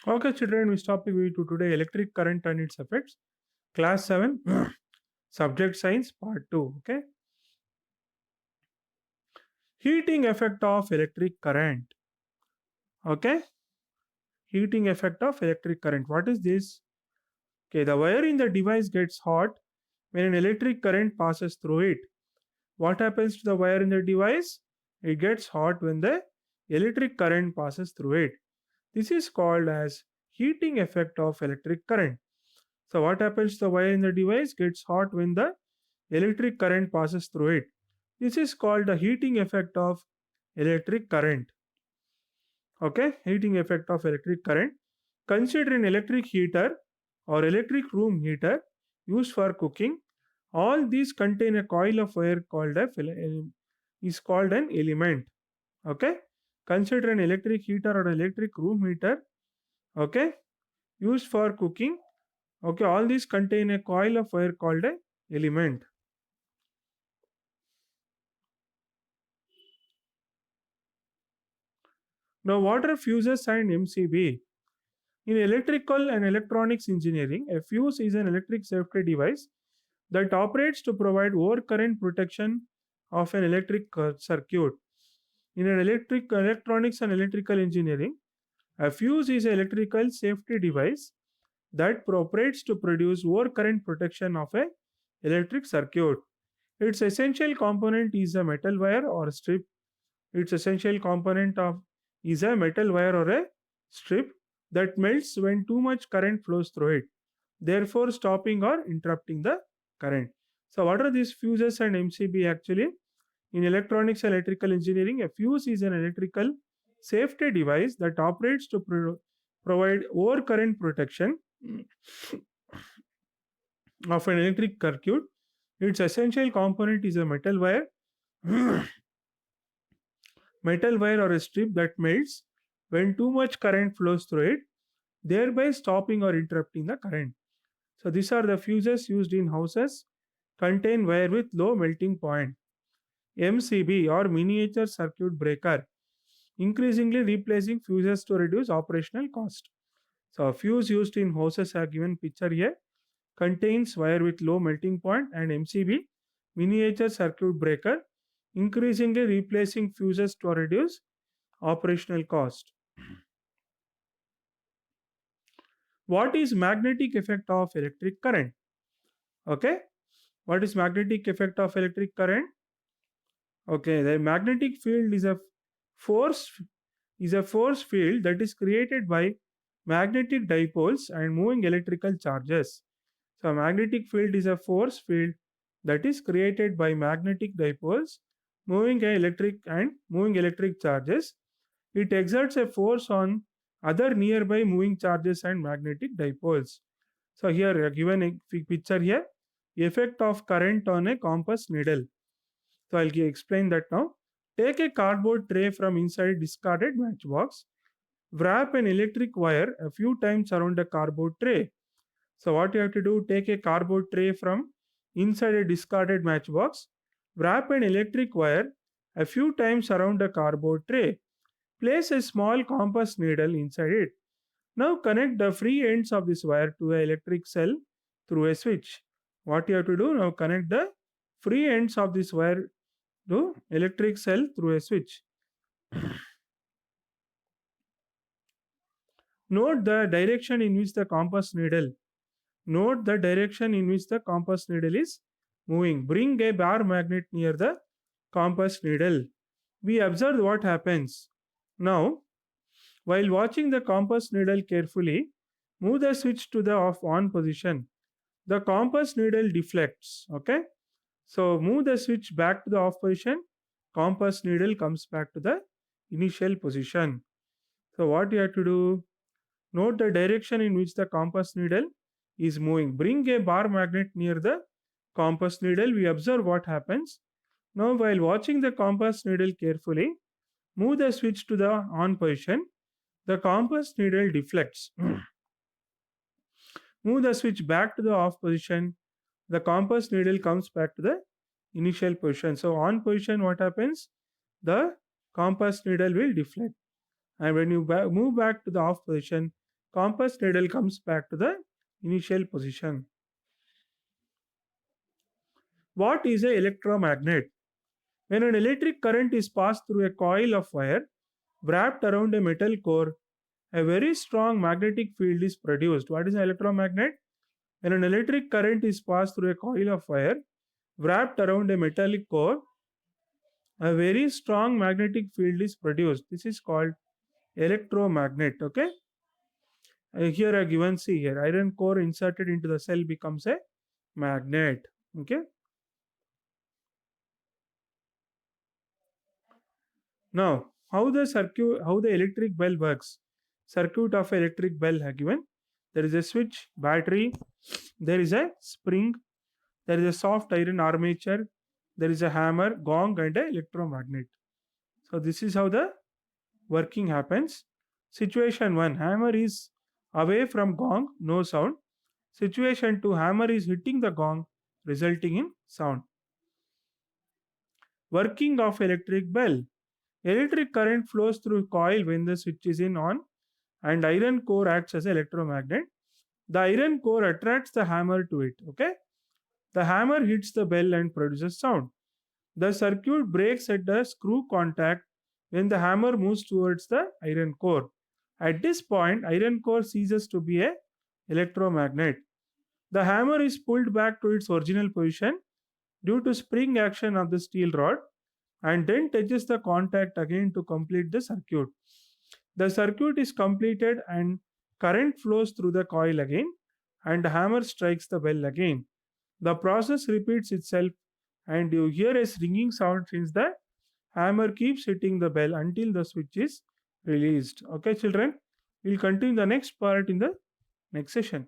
Okay, children, we stop with to today electric current and its effects. Class 7, subject science part 2. Okay, heating effect of electric current. Okay, heating effect of electric current. What is this? Okay, the wire in the device gets hot when an electric current passes through it. What happens to the wire in the device? It gets hot when the electric current passes through it. This is called as heating effect of electric current. So what happens to the wire in the device gets hot when the electric current passes through it. This is called the heating effect of electric current. Okay, heating effect of electric current. Consider an electric heater or electric room heater used for cooking. All these contain a coil of wire called is called an element. Okay, consider an electric heater or electric room heater. Okay, used for cooking. Okay, all these contain a coil of wire called a element. Now, what are fuses and MCB? In electrical and electronics engineering, a fuse is an electric safety device that operates to provide overcurrent protection of an electric circuit. In an electronics and electrical engineering, a fuse is an electrical safety device that operates to produce overcurrent protection of a electric circuit. Its essential component is a metal wire or strip. Its essential component of is a metal wire or a strip that melts when too much current flows through it, therefore stopping or interrupting the current. So what are these fuses and MCB actually? In electronics and electrical engineering, a fuse is an electrical safety device that operates to provide overcurrent protection of an electric circuit. Its essential component is a metal wire or a strip that melts when too much current flows through it, thereby stopping or interrupting the current. So these are the fuses used in houses, contain wire with low melting point. MCB or miniature circuit breaker, increasingly replacing fuses to reduce operational cost. So a fuse used in houses are given picture here, contains wire with low melting point, and MCB, miniature circuit breaker, increasingly replacing fuses to reduce operational cost. What is magnetic effect of electric current? Okay, what is magnetic effect of electric current? Okay, the magnetic field force is a force field that is created by magnetic dipoles and moving electrical charges. So magnetic field is a force field that is created by magnetic dipoles moving electric charges. It exerts a force on other nearby moving charges and magnetic dipoles. So here given a picture here, effect of current on a compass needle. So I'll explain that now. Take a cardboard tray from inside a discarded matchbox. Wrap an electric wire a few times around the cardboard tray. So what you have to do, take a cardboard tray from inside a discarded matchbox. Wrap an electric wire a few times around the cardboard tray. Place a small compass needle inside it. Now connect the free ends of this wire to an electric cell through a switch. What you have to do now, connect the free ends of this wire to electric cell through a switch. Note the direction in which the compass needle. Note the direction in which the compass needle is moving. Bring a bar magnet near the compass needle. We observe what happens. Now, while watching the compass needle carefully, move the switch to the off on position. The compass needle deflects. Okay. So move the switch back to the off position. Compass needle comes back to the initial position. So what you have to do? Note the direction in which the compass needle is moving. Bring a bar magnet near the compass needle. We observe what happens. Now, while watching the compass needle carefully, move the switch to the on position. The compass needle deflects. Move the switch back to the off position. The compass needle comes back to the initial position. So, on position, what happens? The compass needle will deflect. And when you move back to the off position, compass needle comes back to the initial position. What is an electromagnet? When an electric current is passed through a coil of wire wrapped around a metal core, a very strong magnetic field is produced. What is an electromagnet? When an electric current is passed through a coil of wire wrapped around a metallic core, a very strong magnetic field is produced. This is called electromagnet. Okay. Here I given, see here, iron core inserted into the cell becomes a magnet. Okay. Now, how the electric bell works? Circuit of electric bell are given. There is a switch, battery, there is a spring, there is a soft iron armature, there is a hammer, gong, and a electromagnet. So this is how the working happens. Situation 1, hammer is away from gong, no sound. Situation 2, hammer is hitting the gong, resulting in sound. Working of electric bell. Electric current flows through coil when the switch is in on, and iron core acts as electromagnet. The iron core attracts the hammer to it. Okay. The hammer hits the bell and produces sound. The circuit breaks at the screw contact when the hammer moves towards the iron core. At this point, iron core ceases to be a electromagnet. The hammer is pulled back to its original position due to spring action of the steel rod and then touches the contact again to complete the circuit. The circuit is completed and current flows through the coil again and the hammer strikes the bell again. The process repeats itself and you hear a ringing sound since the hammer keeps hitting the bell until the switch is released. Okay, children, we'll continue the next part in the next session.